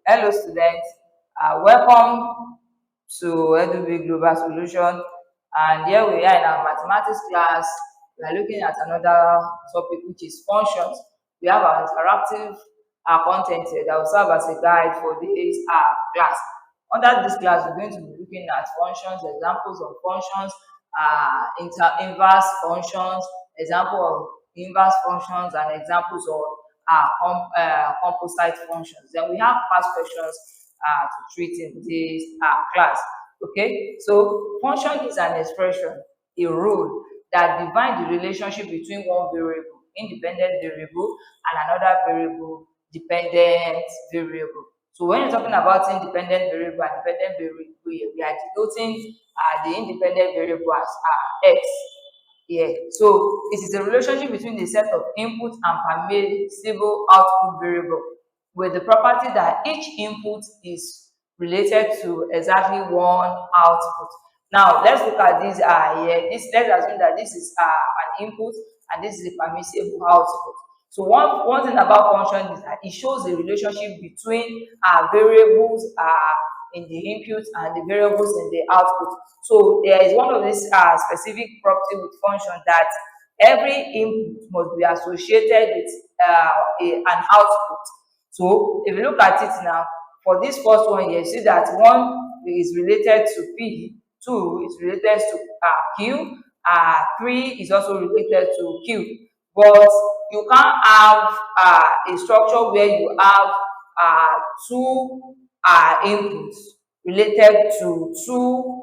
Hello students, welcome to Edubbey Global Solution, and here we are in our mathematics class. We are looking at another topic, which is functions. We have our interactive content here that will serve as a guide for this class. Under this class, we're going to be looking at functions, examples of functions, inverse functions, example of inverse functions, and examples of composite functions. Then we have past questions to treat in this class. Okay, so function is an expression, a rule that defines the relationship between one variable, independent variable, and another variable, dependent variable. So when you're talking about independent variable and dependent variable, we are denoting the independent variable as x. Yeah, so it is a relationship between the set of input and permissible output variable with the property that each input is related to exactly one output. Now let's look at this here. Let's assume that this is an input and this is a permissible output. So one thing about function is that it shows the relationship between variables in the input and the variables in the output. So there is one of these specific property with function that every input must be associated with an output. So if you look at it now, for this first one here, you see that 1 is related to P, 2 is related to Q, 3 is also related to Q. But you can't have a structure where you have two inputs related to two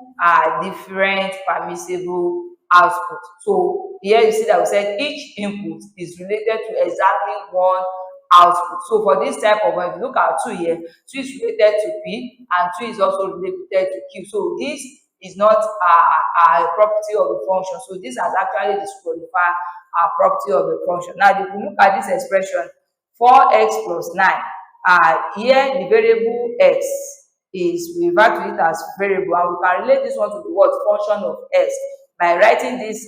different permissible outputs. So here you see that we said each input is related to exactly one output. So for this type of one, if you look at 2 here, 2 is related to P and 2 is also related to Q. So this is not a property of the function. So this has actually disqualified a property of the function. Now if you look at this expression, 4x plus 9, here the variable x is referred to it as variable, and we can relate this one to the word function of s by writing this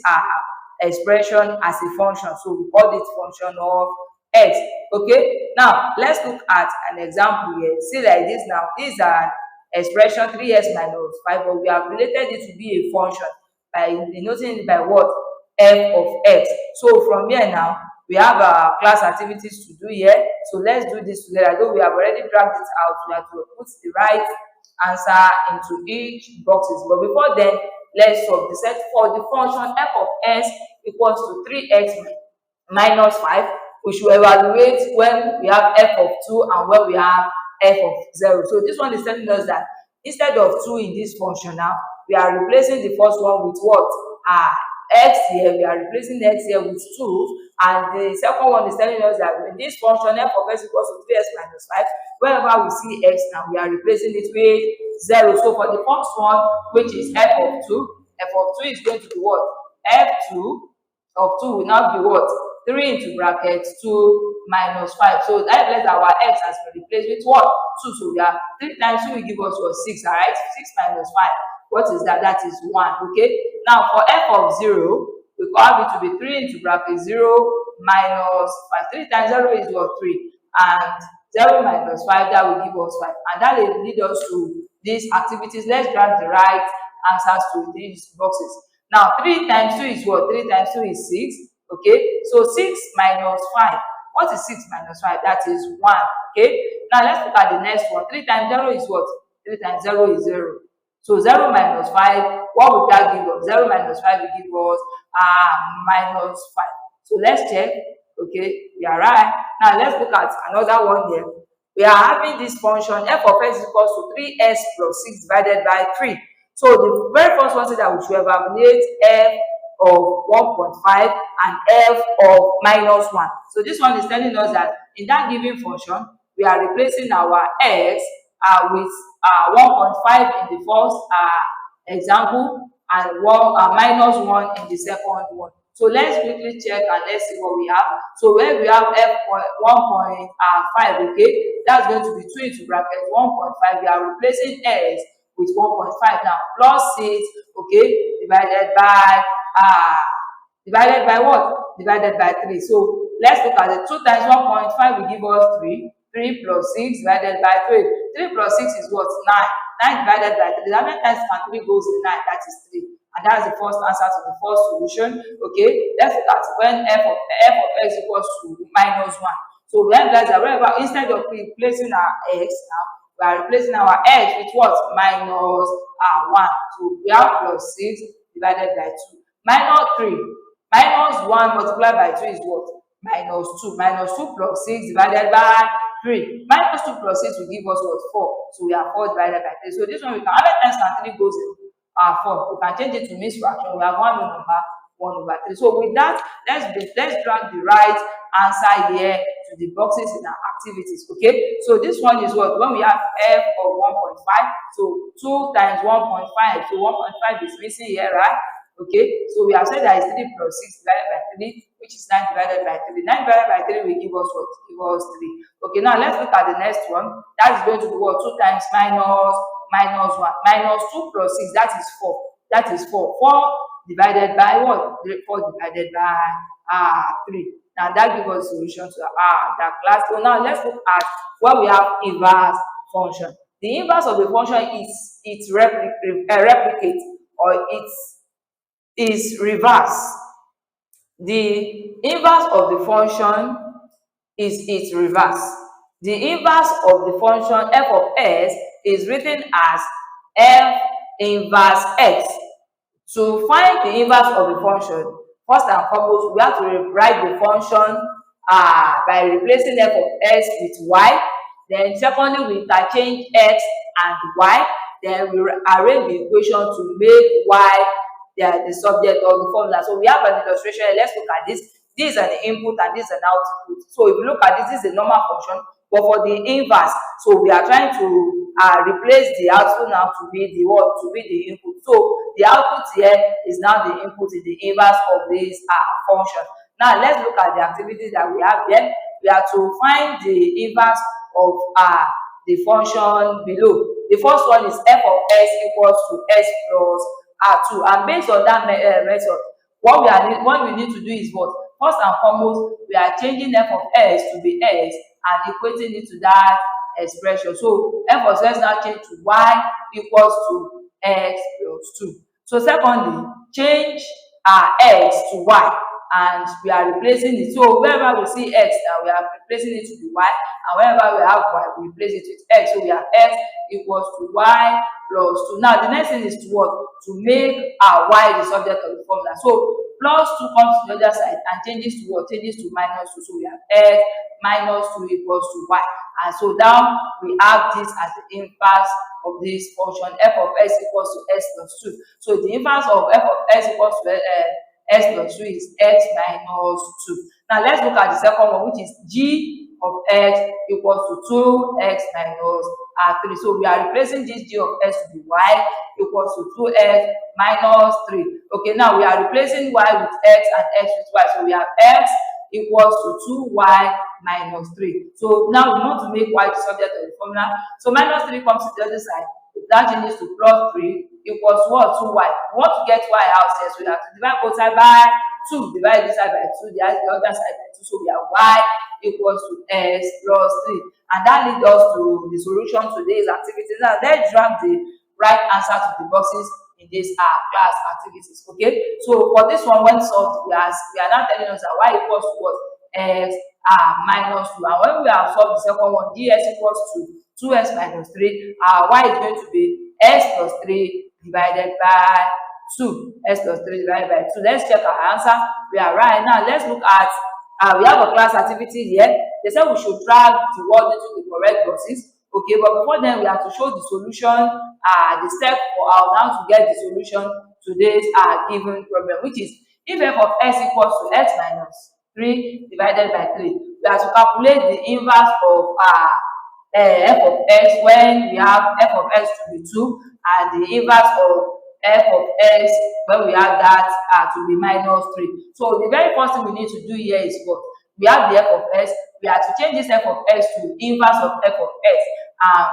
expression as a function. So we call it function of x. Okay, now let's look at an example here. See like this now. This is an expression 3x minus 5, but we have related it to be a function by denoting it by what? F of x. So from here now, we have class activities to do here. So let's do this together. Though we have already dragged it out, we have to put the right answer into each boxes. But before then, let's solve the set for the function f of s equals to 3x minus 5. We should evaluate when we have f of 2 and when we have f of 0. So this one is telling us that instead of 2 in this function now, we are replacing the first one with what? X here, we are replacing x here with 2, and the second one is telling us that in this function f of s equals to 3x minus 5, wherever we see x now, we are replacing it with 0. So for the first one, which is f of 2 is going to be what? F2 of 2 will now be what? 3 into bracket 2 minus 5. So that means our x has been replaced with what? 2. So we have 3 times 2 will give us what? 6, alright? 6 minus 5. What is that? That is 1. Okay. Now for f of 0, we have it to be 3 into bracket 0 minus 5. 3 times 0 is what? 3. And 0 minus 5, that will give us 5. And that will lead us to these activities. Let's grab the right answers to these boxes. Now 3 times 2 is what? 3 times 2 is 6. Okay. So 6 minus 5. What is 6 minus 5? That is 1. Okay. Now let's look at the next one. 3 times 0 is what? 3 times 0 is 0. So 0 minus 5, what will that give us? 0 minus 5 will give us minus 5. So let's check. Okay, we are right. Now let's look at another one here. We are having this function f of x equals to 3s plus 6 divided by 3. So the very first one says that we should evaluate f of 1.5 and f of minus 1. So this one is telling us that in that given function, we are replacing our x with 1.5 in the first example and minus 1 in the second one. So let's quickly check and let's see what we have. So when we have f 1.5, okay, that's going to be 2 into bracket 1.5. We are replacing x with 1.5 now, plus 6, okay, divided by what? Divided by 3. So let's look at it. 2 times 1.5 will give us 3. 3 plus 6 divided by 3. 3 plus 6 is what? 9. 9 divided by 3. How many times can 3 goes in 9? That is 3. And that's the first answer to the first solution. Okay, let's look at when f of x equals to minus 1. So we realize that wherever, instead of replacing our x now, we are replacing our x with what? Minus 1. So we have plus 6 divided by 2. Minus 3. Minus 1 multiplied by 2 is what? Minus 2. Minus 2 plus 6 divided by 3. Minus 2 plus 6 will give us what? 4. So we have 4 divided by 3. So this one we can, how many times can 3 goes in? 4. We can change it to mixed fraction. We have one number 1 over 3. So with that, let's drag the right answer here to the boxes in our activities. Okay, so this one is what? When we have f of 1.5, so 2 times 1.5, so 1.5 is missing here, right? Okay, so we have said that is 3 plus 6 divided by 3, which is 9 divided by 3. 9 divided by 3 will give us what? Give us 3. Okay, now let's look at the next one. That is going to be what? 2 times minus 1. Minus 2 plus 6, that is 4. That is 4. 4 divided by what? 4 divided by 3. Now that gives us solution to that class. So now let's look at where we have inverse function. The inverse of the function is its replicate, or its reverse. The inverse of the function is its reverse. The inverse of the function f of s is written as f inverse x. To find the inverse of the function, first and foremost, we have to rewrite the function by replacing f of s with y. Then secondly, we interchange x and y. Then we arrange the equation to make y the subject of the formula. So we have an illustration. Let's look at this. This is an input and this is an output. So if you look at this is a normal function, but for the inverse, so we are trying to replace the output now to be the what? To be the input. So the output here is now the input in the inverse of this function. Now let's look at the activities that we have here. We have to find the inverse of the function below. The first one is f of s equals to s plus 2, and based on that method, what we need to do is what? First and foremost, we are changing f of s to be x and equating it to that expression. So f of s now change to y equals to x plus 2. So secondly, change x to y, and we are replacing it. So wherever we see x now, we are replacing it to be y, and wherever we have y, we replace it with x. So we have x equals to y plus 2. Now the next thing is to what? To make y the subject of the formula. So plus 2 comes to the other side and changes to what? Changes to minus 2. So we have x minus 2 equals to y. And so now we have this as the inverse of this function, f of s equals to s plus 2. So the inverse of f of s equals to s plus 2 is x minus 2. Now let's look at the second one, which is g of x equals to 2x minus 3. So we are replacing this g of s to be y equals to 2x minus 3. Okay, now we are replacing y with x and x with y. So we have x equals to 2y minus 3. So now we want to make y the subject of the formula. So minus 3 comes to the other side. That changes to plus 3 equals what? 2y. We want to get y out here, so we have to divide both sides by 2. Divide this side by 2, the other side by 2. So we have y equals to s plus 3. And that leads us to the solution to today's activity. Now let's drag the right answer to the boxes in this class activities. Okay, so for this one, when solved, we are now telling us that y equals to what? X minus 2. And when we have solved the second one, ds equals to 2x minus 3, y is going to be x plus 3 divided by 2. X plus 3 divided by 2. Let's check our answer. We are right. Now let's look at we have a class activity here. They said we should drag the word into the correct boxes. Okay, but before then we have to show the solution, the step for how to get the solution to this given problem, which is if f of s equals to x minus 3 divided by 3, we have to calculate the inverse of f of x when we have f of x to be 2 and the inverse of f of x when we have that to be minus 3. So the very first thing we need to do here is what? We have the f of x. We have to change this f of x to inverse of f of x.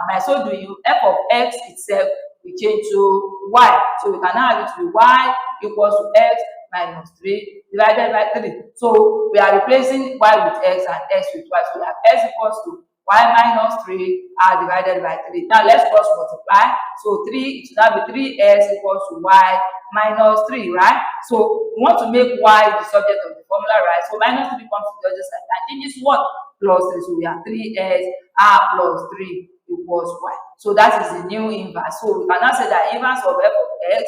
By so doing, f of x itself we change to y. So we can now have it to be y equals to x minus 3 divided by 3. So we are replacing y with x and x with y. So we have x equals to y minus 3 divided by 3. Now let's cross multiply. So 3, it should now be 3x equals to y minus 3, right? So we want to make y the subject of the formula, right? So minus 3 comes to the other side. And then this is what? Plus 3. So we have 3x plus 3 equals y. So that is the new inverse. So we can now say that inverse of f of x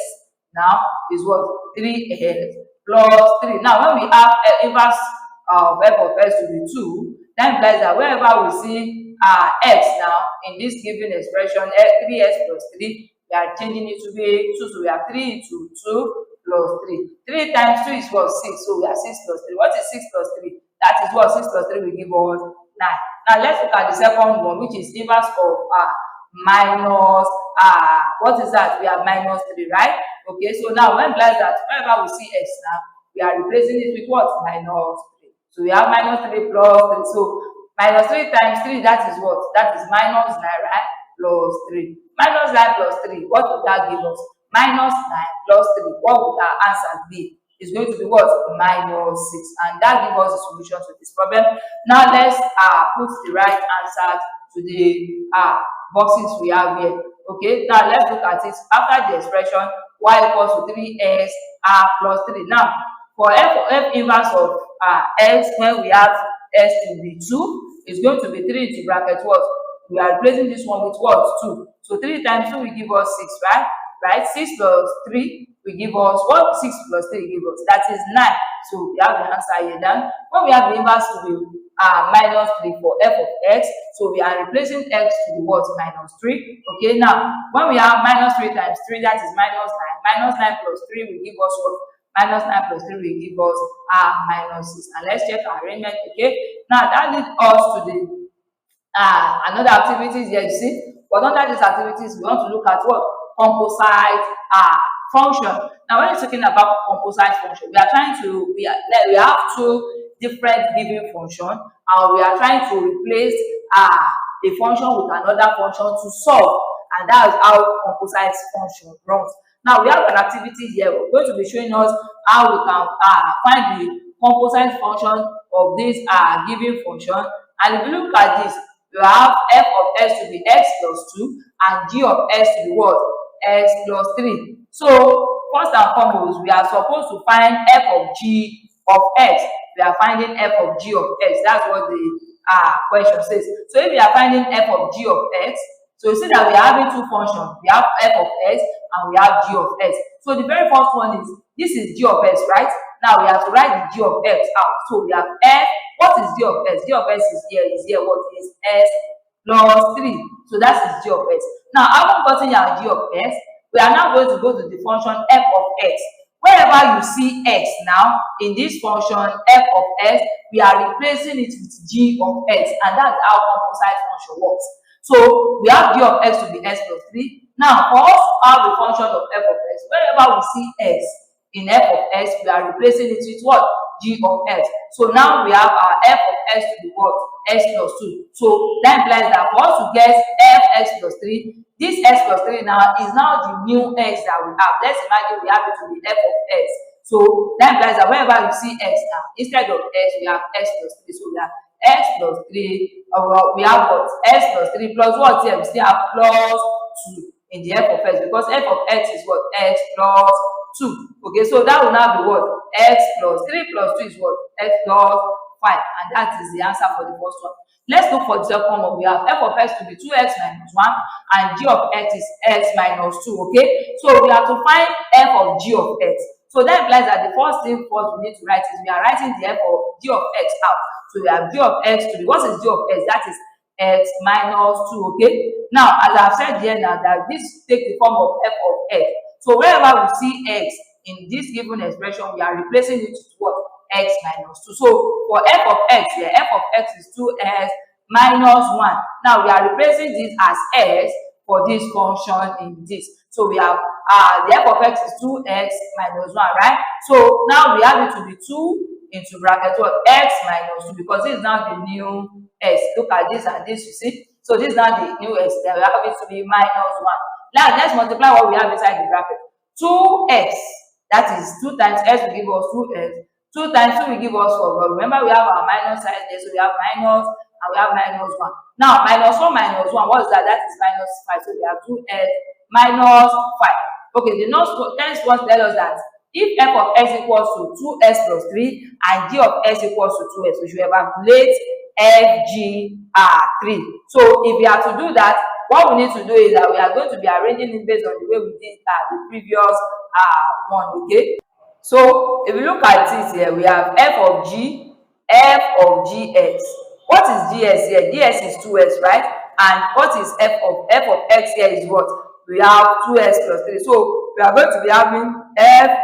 now is what? 3x plus 3. Now when we have inverse of f of x to be 2, that implies that wherever we see x now in this given expression, 3x plus 3, we are changing it to be 2. So we have 3 into 2 plus 3. 3 times 2 is what? 6. So we have 6 plus 3. What is 6 plus 3? That is what? 6 plus 3 will give us 9. Now let's look at the second one, which is inverse of minus what is that? We have minus 3, right? Okay, so now when implies that whenever we see x now, we are replacing it with what? Minus 3. So we have minus 3 plus 3. So minus 3 times 3, that is what? That is minus 9, right? Plus 3. Minus 9 plus 3, what would that give us? Minus 9 plus 3, what would our answer be? It's going to be what? Minus 6. And that gives us the solution to this problem. Now let's put the right answer to the boxes we have here. Okay, now let's look at it. After the expression y equals to 3x plus 3. Now for f inverse of x, when we have x to be 2, it's going to be 3 into bracket what? We are replacing this one with what? 2. So 3 times 2 will give us 6, right? Right? 6 plus 3 will give us what? 6 plus 3 will give us. That is 9. So we have the answer here done. When we have the inverse to be minus 3 for f of x, so we are replacing x to the what? Minus 3. Okay, now when we have minus 3 times 3, that is minus 9. Minus 9 plus 3 will give us what? Minus 9 plus 3 will give us minus 6. And let's check our arrangement. Okay, now that leads us to the another activities here. You see, but under these activities, we want to look at what? Composite function. Now when you're talking about composite function, we are trying to we have two different given function, and we are trying to replace a function with another function to solve, and that is how composite function runs. Now we have an activity here. We're going to be showing us how we can find the composite function of this given function. And if you look at this, you have f of x to be x plus 2 and g of x to be what? X plus 3. So first and foremost, we are supposed to find f of g of x. We are finding f of g of x. That's what the question says. So if we are finding f of g of x, so you see that we are having two functions. We have f of x and we have g of x. So the very first one is, this is g of x, right? Now we have to write the g of x out. So we have f. What is g of x? G of x is here. What is x plus 3? So that is g of x. Now, having gotten our g of x, we are now going to go to the function f of x. Wherever you see x now in this function f of x, we are replacing it with g of x, and that's how composite function works. So we have g of x to be x plus 3. Now, for us to have the function of f of x, wherever we see x in f of x, we are replacing it with what? G of x. So now we have our f of x to be what? X plus 2. So that implies that for us to get fx plus 3, this x plus 3 now is now the new x that we have. Let's imagine we have it to be f of x. So that implies that whenever you see x now, instead of x, we have x plus 3. So we have x plus 3, we have what? X plus 3 plus what here? We still have plus 2 in the f of x, because f of x is what? X plus 2. Okay, so that will now be what? X plus 3 plus 2 is what? X plus 5. And that is the answer for the first one. Let's look for the second one. We have f of x to be 2x minus 1 and g of x is x minus 2. Okay, so we have to find f of g of x. So that implies that the first thing first we need to write is we are writing the f of g of x out. So we have g of x to be, what is g of x? That is x minus 2. Okay, now as I've said here now, that this takes the form of f of x. So wherever we see x in this given expression, we are replacing it with what? X minus 2. So for f of x here, f of x is 2x minus 1. Now we are replacing this as x for this function in this. So we have the f of x is 2x minus 1, right? So now we have it to be 2 into bracket what? X minus 2, because this is now the new x. Look at this and this, you see. So this is now the new x. Then we have it to be minus 1. Now let's multiply what we have inside the bracket. 2x, that is 2 times x will give us 2x. 2 times 2 will give us 4. But remember, we have our minus sign there, so we have minus and we have minus 1. Now, minus 1 minus 1, what is that? That is minus 5. So we have 2x minus 5. Okay, the next one tells us that if f of x equals to 2x plus 3 and g of x equals to 2x, we should evaluate f, g, 3. So if we are to do that, what we need to do is that we are going to be arranging it based on the way we did the previous one, okay? So if you look at it here, we have f of g, f of gx. What is gs here? Gs is 2x, right? And what is f of x here is what? We have 2x plus 3. So we are going to be having f,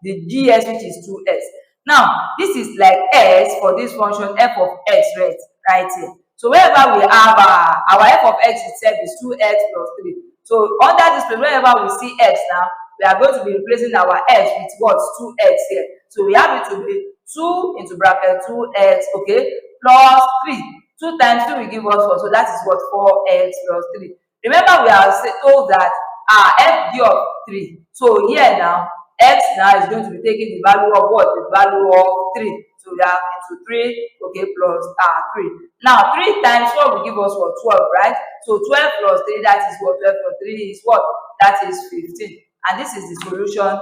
the gs, which is 2x. Now, this is like s for this function f of x, right here. So wherever we have our f of x itself is 2x plus 3. So under this place, wherever we see x now, we are going to be replacing our x with what? 2x here. So we have it to be 2 into bracket 2x, okay, plus 3. 2 times 2 will give us 4. So that is what? 4x plus 3. Remember, we are told that fg of 3. So here now, x now is going to be taking the value of what? The value of 3. So we have into 3, okay, plus 3. Now, 3 times 4 will give us what? 12, right? So 12 plus 3, that is what? 12 plus 3 is what? That is 15. And this is the solution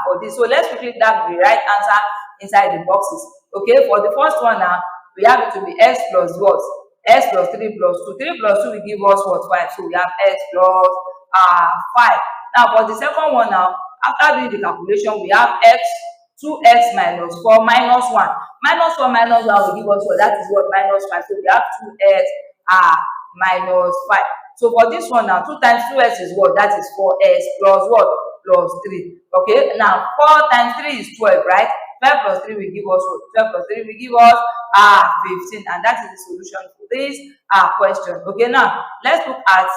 for this. So let's quickly grab the right answer inside the boxes. Okay, for the first one now, we have it to be x plus what? X plus 3 plus 2. 3 plus 2 will give us what? 5. So we have x plus 5. Now for the second one now, after doing the calculation, we have x 2x minus 4 minus 1. Minus 4 minus 1 will give us what? That is what? Minus 5. So we have 2x minus 5. So for this one now, 2 times 2x is what? That is 4x plus what? Plus 3. Okay, now 4 times 3 is 12, right? 12 plus 3 will give us what? 12 plus 3 will give us 15, and that is the solution for this question. Okay, now let's look at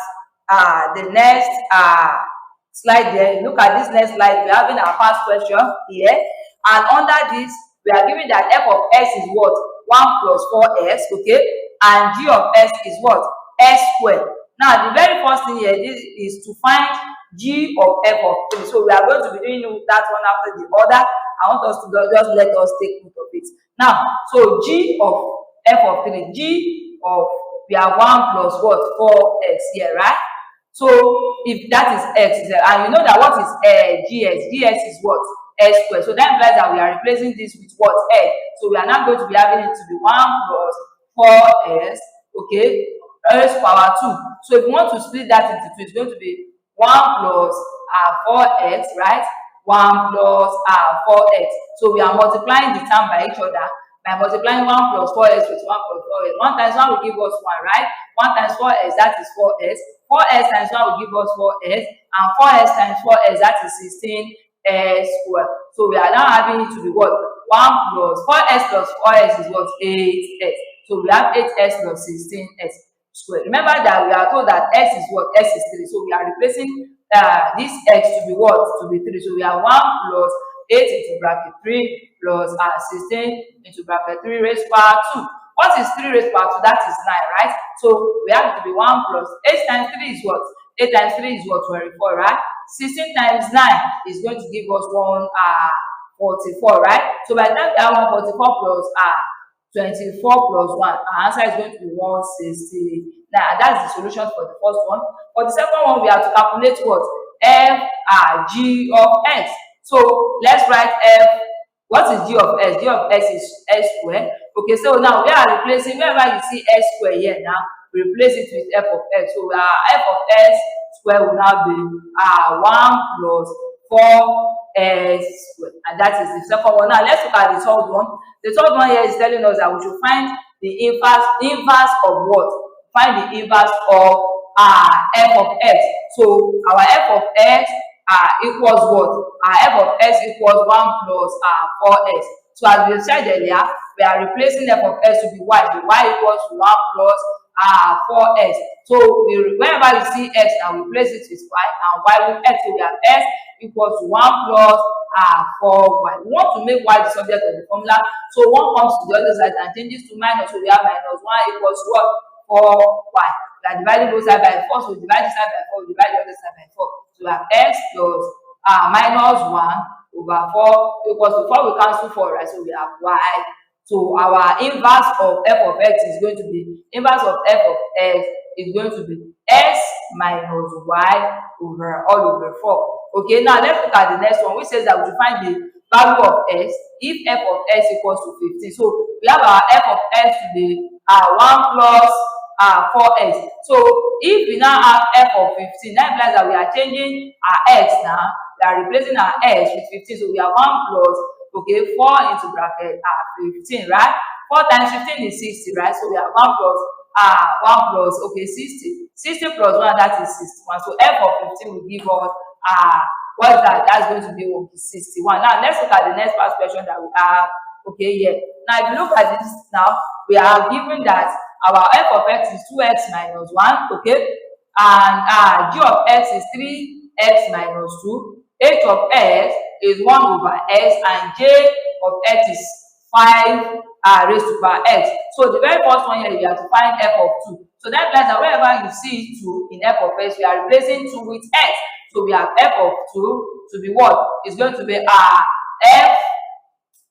the next slide there. Look at this next slide. We're having our past question here, and under this, we are given that f of x is what? 1 plus 4x, okay, and g of x is what? S squared. Now, the very first thing here is to find g of f of 3. So we are going to be doing that one after the other. I want us to just let us take note of it. Now, so g of f of 3, g of, we have 1 plus what? 4x here, right? So if that is x, and you know that what is gs? Gs is what? S squared. So that implies that we are replacing this with what? X. So we are now going to be having it to be 1 plus 4s, okay, s power 2. So if you want to split that into 2, it's going to be 1 plus 4x, right? 1 plus 4x. So we are multiplying the term by each other by multiplying 1 plus 4x with 1 plus 4x. 1 times 1 will give us 1, right? 1 times 4x, that is 4x. 4x times 1 will give us 4x, and 4x times 4x, that is 16s squared. So we are now having it to be what? 1 plus 4x plus 4x is what? 8x. So we have 8x plus 16s squared. Remember that we are told that x is what? X is 3. So we are replacing this x to be what? To be 3. So we have 1 plus 8 into bracket 3 plus 16 into bracket 3 raised power 2. What is 3 raised power 2? That is 9, right? So we have it to be 1 plus 8 times 3 is what? 8 times 3 is what? 24, right? 16 times 9 is going to give us 144, right? So by the time we have 144 plus 24 plus 1, our answer is going to be 160. Now that's the solution for the first one. For the second one, we have to calculate what? F g of x. So let's write f. What is g of x? G of x is s squared. Okay, so now we are replacing, whenever you see s squared here now, we replace it with f of x. So f of s squared will now be 1 plus 4s squared. And that is the second one. Now let's look at the third one. The third one here is telling us that we should find the inverse of what? Find the inverse of f of x. So our f of x equals what? F of x equals 1 plus 4s. So as we said earlier, we are replacing f of x to be y. The y equals 1 plus 4s. So whenever you see x, now we replace it with y, and y with x. So we have x equals 1 plus 4y. We want to make y the subject of the formula. So 1 comes to the other side and changes to minus. So we have minus 1 equals what? 4y. We are dividing both sides by 4. So we divide this side by 4, we divide the other side by 4. So we have x plus minus 1 over 4 equals to 4. We cancel 4, right? So we have y So our inverse of f of x is going to be, inverse of f of x is going to be s minus y over all over 4. Okay, now let's look at the next one, which says that we should find the value of s if f of x equals to 15. So we have our f of x to be 1 plus 4x. So if we now have f of 15, that implies that we are changing our x now. We are replacing our x with 15. So we have 1 plus, okay, 4 into bracket 15, right? 4 times 15 is 60, right? So we have 1 plus 1 plus, okay, 60. 60 plus 1, that is 61. So f of 15 will give us what's that? That's going to be 61. Now let's look at the next past question that we have. Okay, yeah. Now if you look at this now, we are given that our f of x is 2x minus 1, okay, and g of x is 3x minus 2, h of x is 1 over x, and j of x is 5 raised to power x. So the very first one here, you have to find f of 2. So that implies that wherever you see 2 in f of x, we are replacing 2 with x. So we have f of 2 to be what? It's going to be f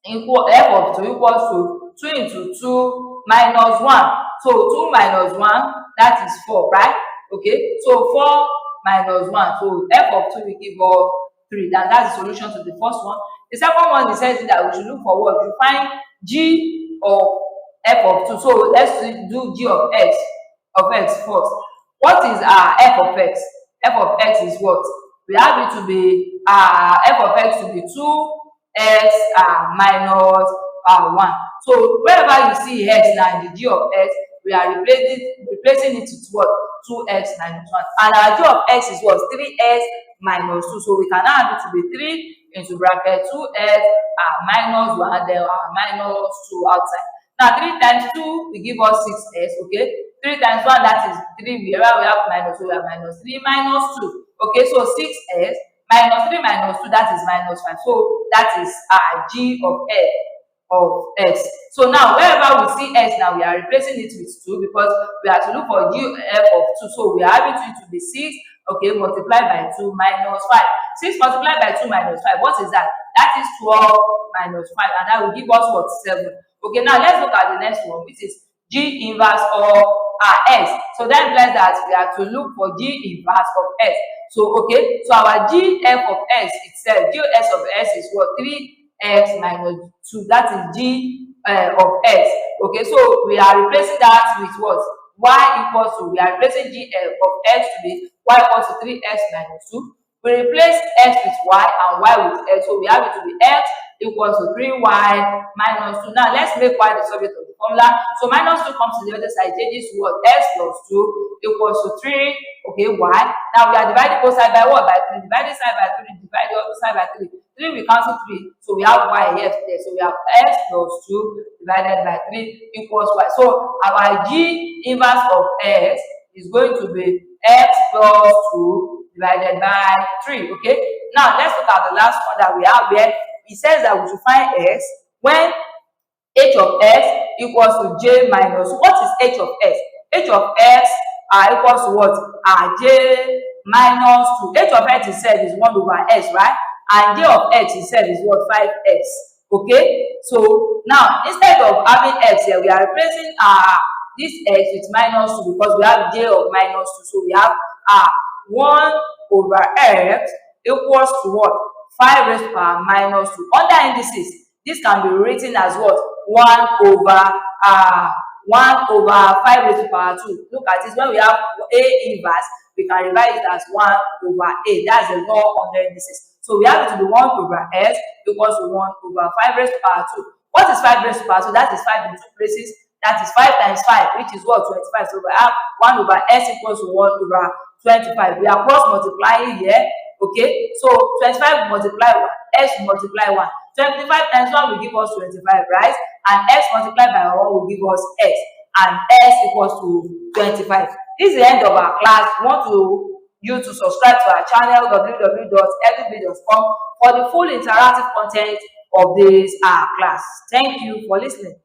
of 2 equals to 2 into 2 minus 1. So 2 minus 1, that is 4, right? Okay, so 4 minus 1. So f of 2 will give us 3. That's the solution to the first one. The second one, it says that we should look for what? We find g of f of 2. So let's do g of x first. What is f of x? F of x is what? We have it to be f of x to be 2x minus 1. So wherever you see x now in the g of x, we are replacing it with what? 2x minus 1. And our g of x is what? 3x minus 2. So we can now have it to be 3 into bracket 2x minus 1, then minus 2 outside. Now 3 times 2 will give us 6x, okay? 3 times 1, that is 3. Wherever we have minus 2, we have minus 3 minus 2. Okay, so 6x minus 3 minus 2, that is minus 5. So that is g of x. So now wherever we see x now, we are replacing it with 2 because we have to look for g f of 2. So we are having to be 6, okay, multiplied by 2 minus 5. 6 multiplied by 2 minus 5, what is that? That is 12 minus 5, and that will give us what? 7. Okay, now let's look at the next one, which is g inverse of x. So that implies that we have to look for g inverse of x. So okay, so our g f of x itself, g s of x is what? 3x minus 2. That is g of x. Okay, so we are replacing that with what? Y equals to, we are replacing g of x to be y equals to 3x minus 2. We replace x with y and y with x, so we have it to be x equals to 3y minus 2. Now let's make y the subject of the formula. So minus 2 comes to the other side, changes to what? X plus 2 equals to 3, okay, y. Now we are dividing both sides by what? By 3. Divide this side by 3, divide the other side by 3. 3 we cancel 3, so we have y here today. So we have x plus 2 divided by 3 equals y. So our g inverse of x is going to be x plus 2 divided by 3. Okay, now let's look at the last one that we have here. It says that we should find x when h of x equals to j minus. What is h of x? H of x equals to what? J minus 2. H of x itself is 1 over x, right? And j of x itself is what? 5x. Okay, so now instead of having x here, we are replacing this x with minus 2 because we have j of minus 2. So we have 1 over x equals to what? 5 raised to power minus 2. Under indices, this can be written as what? 1 over 5 raised to power 2. Look at this. When we have a inverse, we can revise it as 1 over a. That's the law under indices. So we have it to be 1 over x equals to 1 over 5 raised to power 2. What is 5 raised to power 2? That is 5 in 2 places. That is 5 times 5, which is what? 25. So we have 1 over s equals to 1 over 25. We are cross multiplying here. Okay, so 25 multiply 1, s multiply 1. 25 times 1 will give us 25, right? And x multiplied by 1 will give us x. And s equals to 25. This is the end of our class. We want you to subscribe to our channel www.edubbey.com for the full interactive content of this class. Thank you for listening.